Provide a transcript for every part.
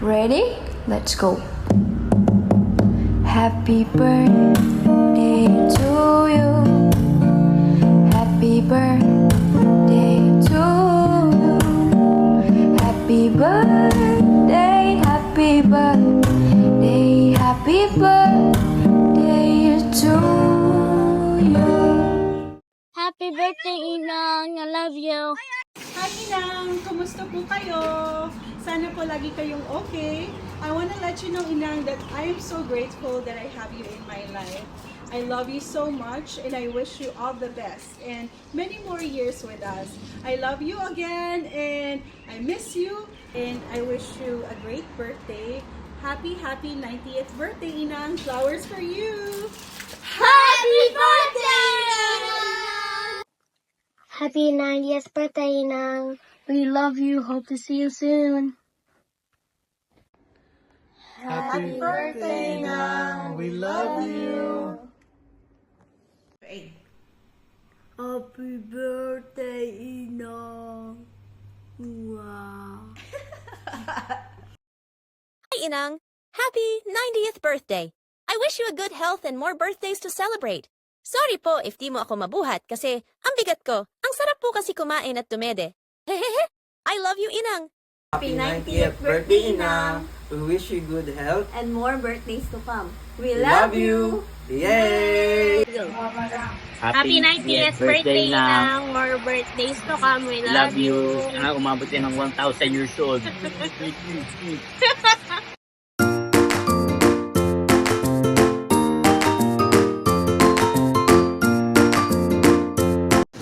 Ready? Let's go. Happy birthday to you. Happy birthday to you. Happy birthday, happy birthday, happy birthday to you. Happy birthday, Inang! I love you. Hi Inang! Kumusta po kayo? Sana po lagi kayong okay. I want to let you know, Inang, that I am so grateful that I have you in my life. I love you so much and I wish you all the best and many more years with us. I love you again and I miss you and I wish you a great birthday. Happy 90th birthday, Inang! Flowers for you! Happy birthday, Inang! Happy 90th birthday, Inang! We love you. Hope to see you soon. Happy birthday, Nang! We love you! Happy birthday, Inang! Wow! Hi, Inang! Happy 90th birthday! I wish you a good health and more birthdays to celebrate. Sorry po if di mo ako mabuhat kasi ang bigat ko. Ang sarap po kasi kumain at tumede. Hehehe! I love you, Inang! Happy 90th birthday, Inang! We wish you good health. And more birthdays to come. We love you! Yay! Happy 90th birthday, Inang! More birthdays to come. We love you. Sana umabot yan ng 1,000 years old.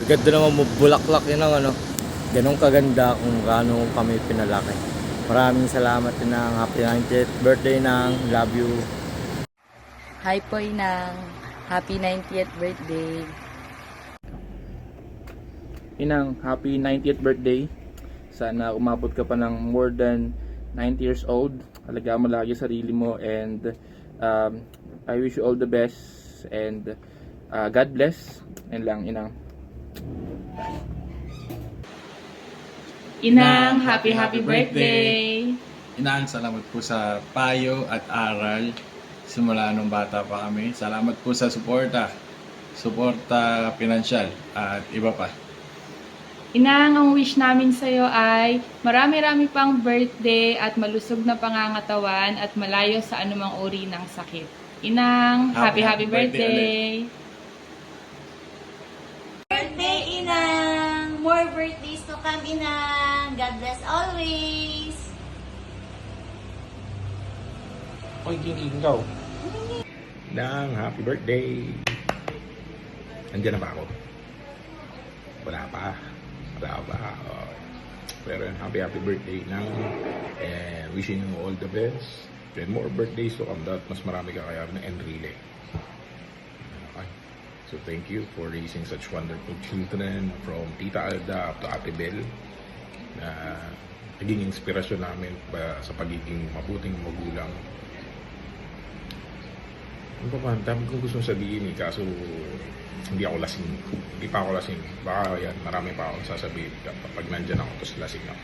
Ganda naman bulaklak yun ang ganun kaganda kung gaano kami pinalaki. Maraming salamat ng happy 90th birthday ng love you. Hi po, Inang! Happy 90th birthday! Inang, happy 90th birthday. Sana umabot ka pa ng more than 90 years old. Alagaan mo lagi sarili mo and I wish you all the best and God bless. Yan lang, Inang. Inang, happy birthday! Inang, salamat po sa payo at aral simula nung bata pa kami. Salamat po sa suporta pinansyal at iba pa. Inang, ang wish namin sa'yo ay marami-rami pang birthday at malusog na pangangatawan at malayo sa anumang uri ng sakit. Inang, happy birthday! Birthday, Inang! More birthdays to come, Inang! God bless always! Oy, King go. Nang, happy birthday! Andiyan na ba ako? Wala pa. Oh. Pero happy birthday Nang. And wishing you all the best. And more birthdays to come. That mas marami ka kaya na Enrile. Okay. So thank you for raising such wonderful children from Tita Alda up to Ate Bel. Na naging inspirasyon namin sa pagiging mabuting magulang. Ano pa man, dami kong gustong sabihin kaso hindi ako lasing. Hindi pa ako lasing. Baka yan, marami pa akong sasabihin kapag nandyan ako, tapos lasing ako.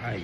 Ay.